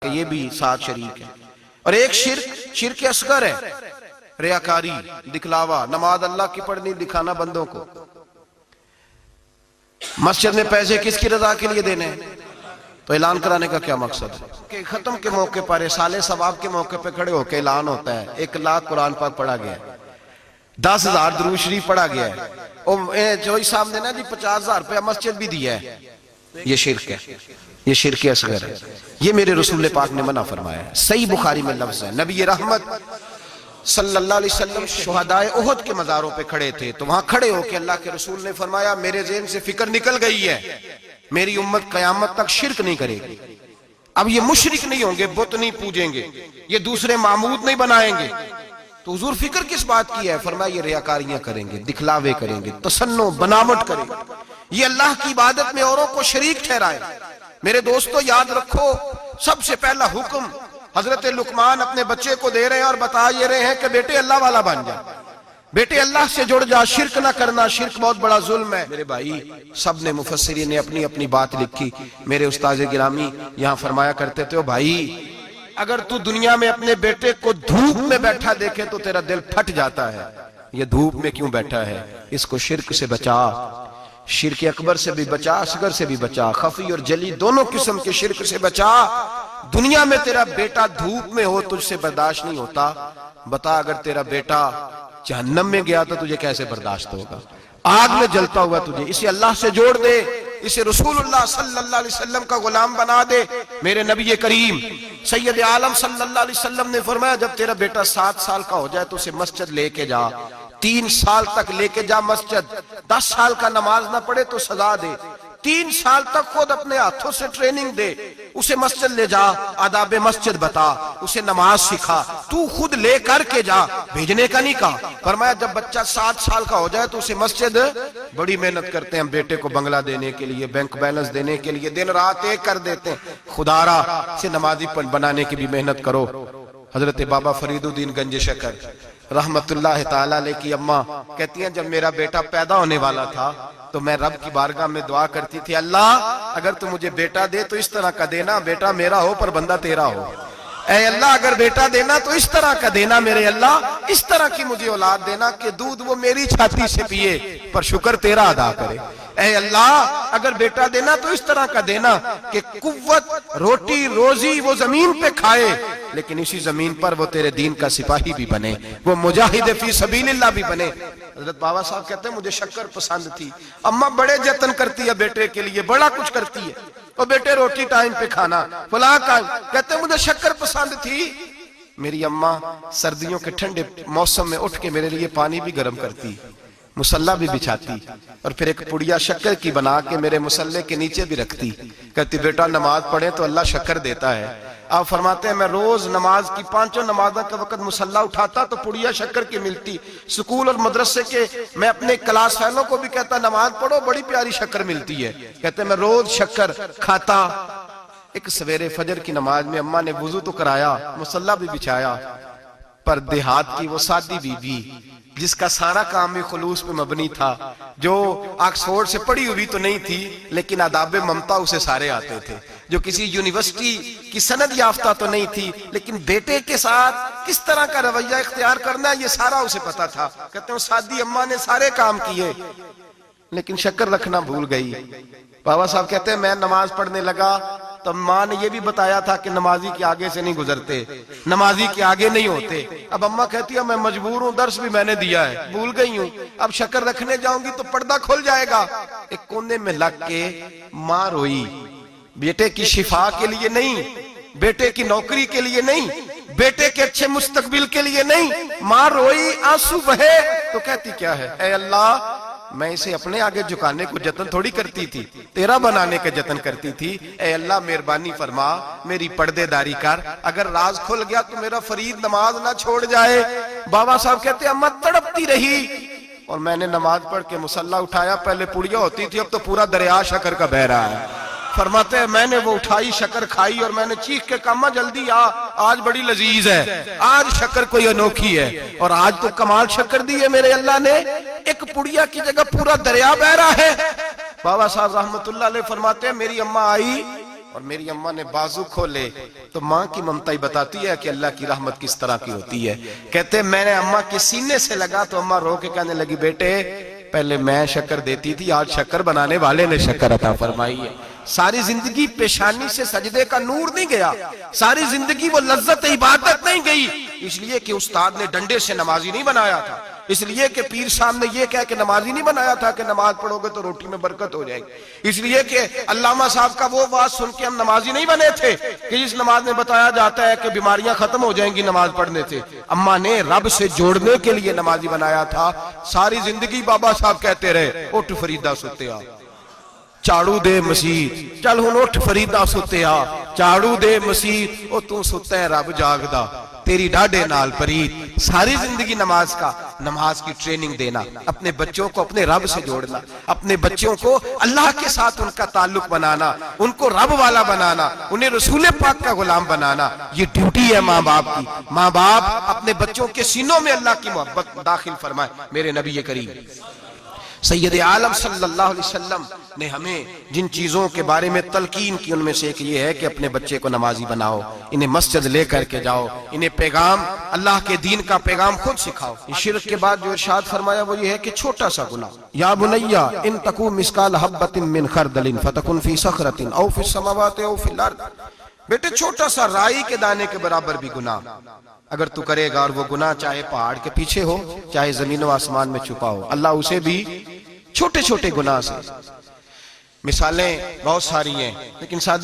کہ یہ بھی ساتھ شریک ہے. اور ایک شرک اصغر ہے، ریاکاری، دکھلاوا. نماز اللہ کی پڑھنی، دکھانا بندوں کو. مسجد میں پیسے کس کی رضا کے لیے دینے ہیں؟ تو اعلان کرانے کا کیا مقصد ہے کہ ختم کے موقع پر سال ثواب کے موقع پہ کھڑے ہو کے اعلان ہوتا ہے 1 لاکھ قرآن پاک پڑھا گیا ہے، 10,000 درود شریف پڑھا گیا ہے، اور جوئی صاحب نے نا جی 50,000 روپیہ مسجد بھی دیا ہے. یہ شرک ہے، یہ شرک اصغر ہے. یہ میرے رسول پاک نے منع فرمایا ہے. صحیح بخاری میں لفظ ہے، نبی رحمت صلی اللہ علیہ وسلم شہدائے احد کے مزاروں پہ کھڑے تھے، تو وہاں کھڑے ہو کے اللہ کے رسول نے فرمایا میرے ذہن سے فکر نکل گئی ہے، میری امت قیامت تک شرک نہیں کرے گی. اب یہ مشرک نہیں ہوں گے، بت نہیں پوجیں گے، یہ دوسرے معبود نہیں بنائیں گے. تو حضور فکر کس بات کی ہے؟ فرمایا یہ ریاکاریاں کریں گے، دکھلاوے کریں گے، تصنع بناوٹ کریں گے، یہ اللہ کی عبادت میں اوروں کو شریک ٹھہرائے. میرے دوستو یاد رکھو، سب سے پہلا حکم حضرت لقمان اپنے بچے کو دے رہے ہیں اور بتا یہ رہے ہیں کہ بیٹے اللہ والا بن جا، بیٹے اللہ سے جڑ جا، شرک نہ کرنا، شرک بہت بڑا ظلم ہے. میرے بھائی سب نے مفسرین نے اپنی اپنی بات لکھی. میرے استاذ گرامی یہاں فرمایا کرتے تھے، بھائی اگر تو دنیا میں اپنے بیٹے کو دھوپ میں بیٹھا دیکھے تو تیرا دل پھٹ جاتا ہے، یہ دھوپ میں کیوں بیٹھا ہے؟ اس کو شرک سے بچا، شرک اکبر سے بھی بچا، اصغر سے بھی بچا، خفی اور جلی دونوں قسم کے شرک سے بچا. دنیا میں تیرا بیٹا دھوپ میں ہو تجھ سے برداشت نہیں ہوتا، بتا اگر تیرا بیٹا جہنم میں گیا تو تجھے کیسے برداشت ہوگا؟ آگ میں جلتا ہوا تجھے. اسے اللہ سے جوڑ دے، اسے رسول اللہ صلی اللہ علیہ وسلم کا غلام بنا دے. میرے نبی کریم سید عالم صلی اللہ علیہ وسلم نے فرمایا جب تیرا بیٹا 7 سال کا ہو جائے تو اسے مسجد لے کے جا، 3 سال تک لے کے جا مسجد. 10 سال کا نماز نہ پڑھے تو سزا دے. 3 سال تک خود اپنے ہاتھوں سے ٹریننگ دے، اسے مسجد لے جا، آداب مسجد بتا، اسے نماز سکھا، تو خود لے کر کے جا، بھیجنے کا نہیں کہا. فرمایا جب بچہ 7 سال کا ہو جائے تو اسے مسجد، بڑی محنت کرتے ہیں ہم بیٹے کو بنگلہ دینے کے لیے، بینک بیلنس دینے کے لیے، دن رات ایک کر دیتے ہیں. خدارا سے نمازی بنانے کی بھی محنت کرو. حضرت بابا فرید الدین گنج شکر رحمت اللہ تعالیٰ علیہ کی اماں کہتی ہیں جب میرا بیٹا پیدا ہونے والا تھا تو میں رب کی بارگاہ میں دعا کرتی تھی، اللہ اگر تو مجھے بیٹا دے تو اس طرح کا دینا بیٹا میرا ہو پر بندہ تیرا ہو. اے اللہ اگر بیٹا دینا تو اس طرح کا دینا، میرے اللہ اس طرح کی مجھے اولاد دینا کہ دودھ وہ میری چھاتی سے پیے پر شکر تیرا ادا کرے. اے اللہ اگر بیٹا دینا تو اس طرح کا دینا کہ قوت روٹی روزی وہ زمین پہ کھائے لیکن اسی زمین پر وہ تیرے دین کا سپاہی بھی بنے، وہ مجاہد فی سبیل اللہ بھی بنے. حضرت بابا صاحب کہتے ہیں مجھے شکر پسند تھی، اماں بڑے جتن کرتی ہے بیٹے کے لیے، بڑا کچھ کرتی ہے، اور بیٹے روٹی ٹائم پہ کھانا فلاں کا. کہتے ہیں مجھے شکر پسند تھی، میری اماں سردیوں کے ٹھنڈے موسم میں اٹھ کے میرے لیے پانی بھی گرم کرتی، مسلح بھی بچھاتی، اور پھر ایک پڑیا شکر کی بنا کے میرے مسلح کے نیچے بھی رکھتی. کہتی بیٹا نماز پڑھے تو اللہ شکر دیتا ہے. آپ فرماتے ہیں میں روز نماز کی 5 نمازوں کے وقت مسلح اٹھاتا تو پڑیا شکر کی ملتی. سکول اور مدرسے کے میں اپنے کلاس فیلوں کو بھی کہتا نماز پڑھو بڑی پیاری شکر ملتی ہے. کہتے ہیں میں روز شکر کھاتا. ایک سویرے فجر کی نماز میں اماں نے وضو تو کرایا، مسلح بھی بچھایا، پر دیہات کی وہ سادی بی بی جس کا سارا کام بھی خلوص پہ مبنی تھا، جو آکسفورڈ سے پڑھی ہوئی تو نہیں تھی لیکن آداب ممتا اسے سارے آتے تھے، جو کسی یونیورسٹی کی سند یافتہ تو نہیں تھی لیکن بیٹے کے ساتھ کس طرح کا رویہ اختیار کرنا یہ سارا اسے پتا تھا. کہتے ہیں سادی اماں نے سارے کام کیے لیکن شکر رکھنا بھول گئی. بابا صاحب کہتے ہیں میں نماز پڑھنے لگا تو ماں نے یہ بھی بتایا تھا کہ نمازی کے آگے سے نہیں گزرتے، نمازی کے آگے نہیں ہوتے. اب اماں کہتی ہے میں مجبور ہوں، درس بھی میں نے دیا ہے، بھول گئی ہوں، اب شکر رکھنے جاؤں گی تو پردہ کھل جائے گا. ایک کونے میں لگ کے ماں روئی، بیٹے کی شفا کے لیے نہیں، بیٹے کی نوکری کے لیے نہیں، بیٹے کے اچھے مستقبل کے لیے نہیں. ماں روئی، آنسو بہے تو کہتی کیا ہے؟ اے اللہ میں اسے اپنے آگے جھکانے کو جتن تھوڑی کرتی تھی، تیرا بنانے کا جتن کرتی تھی. اے اللہ مہربانی فرما میری پردے داری کر، اگر راز کھل گیا تو میرا فرید نماز نہ چھوڑ جائے. بابا صاحب کہتے ہیں اماں تڑپتی رہی اور میں نے نماز پڑھ کے مسلح اٹھایا. پہلے پڑیا ہوتی تھی اب تو پورا دریا شکر کا بہ رہا ہے. فرماتے ہیں میں نے وہ اٹھائی شکر کھائی اور میں نے چیخ کے کہا اماں جلدی آج بڑی لذیذ ہے، آج شکر کوئی انوکھی ہے. اور آج تو کمال شکر دی ہے میرے اللہ نے، ایک پڑیا کی جگہ پورا دریا بہ رہا ہے. بابا صاحب رحمت اللہ علیہ فرماتے ہیں میری اماں آئی اور میری اماں نے بازو کھولے تو ماں کی ممتا ہی بتاتی ہے کہ اللہ کی رحمت کس طرح کی ہوتی ہے. کہتے میں نے اماں کے سینے سے لگا تو اماں رو کے کہنے لگی بیٹے پہلے میں شکر دیتی تھی، آج شکر بنانے والے نے شکر عطا فرمائی ہے. ساری زندگی پیشانی سے سجدے کا نور نہیں گیا، ساری زندگی وہ لذت عبادت نہیں گئی، اس لیے کہ استاد نے ڈنڈے سے نمازی نہیں بنایا تھا، اس لیے کہ پیر صاحب نے یہ کہہ کہ نمازی نہیں بنایا تھا کہ نماز پڑھو گے تو روٹی میں برکت ہو جائے گی، اس لیے کہ علامہ صاحب کا وہ بات سن کے ہم نمازی نہیں بنے تھے کہ جس نماز میں بتایا جاتا ہے کہ بیماریاں ختم ہو جائیں گی نماز پڑھنے سے. اماں نے رب سے جوڑنے کے لیے نمازی بنایا تھا. ساری زندگی بابا صاحب کہتے رہے اٹھ فریدہ ستیا چاڑو دے مسیح، چل ہن اٹھ فریدہ ستیا چاڑو دے مسیح، او تو ستا ہے رب جاگدا تیری ڈاڈے نال پرید. ساری زندگی نماز کی ٹریننگ دینا، اپنے بچوں کو اپنے رب سے جوڑنا، اپنے بچوں کو اللہ کے ساتھ ان کا تعلق بنانا، ان کو رب والا بنانا، انہیں رسول پاک کا غلام بنانا، یہ ڈیوٹی ہے ماں باپ کی. ماں باپ اپنے بچوں کے سینوں میں اللہ کی محبت داخل فرمائے. میرے نبی کریم سید عالم صلی اللہ علیہ وسلم نے ہمیں جن چیزوں کے بارے میں تلقین کی ان میں سے ایک یہ ہے کہ اپنے بچے کو نمازی بناؤ، انہیں مسجد لے کر کے جاؤ، انہیں پیغام اللہ کے دین کا پیغام خود سکھاؤ. شرک کے بعد جو ارشاد فرمایا وہ یہ ہے کہ چھوٹا سا گناہ، یا بنیا ان تکو مثقال حبۃ من خردل فتکن فی صخرۃ او فی السماوات او فی الارض. بیٹے چھوٹا سا رائی کے دانے کے برابر بھی گناہ اگر تو کرے گا، اور وہ گناہ چاہے پہاڑ کے پیچھے ہو چاہے زمین و آسمان میں چھپا ہو، اللہ اسے بھی چھوٹے چھوٹے گناہ سے. مثالیں بہت ساری ہیں لیکن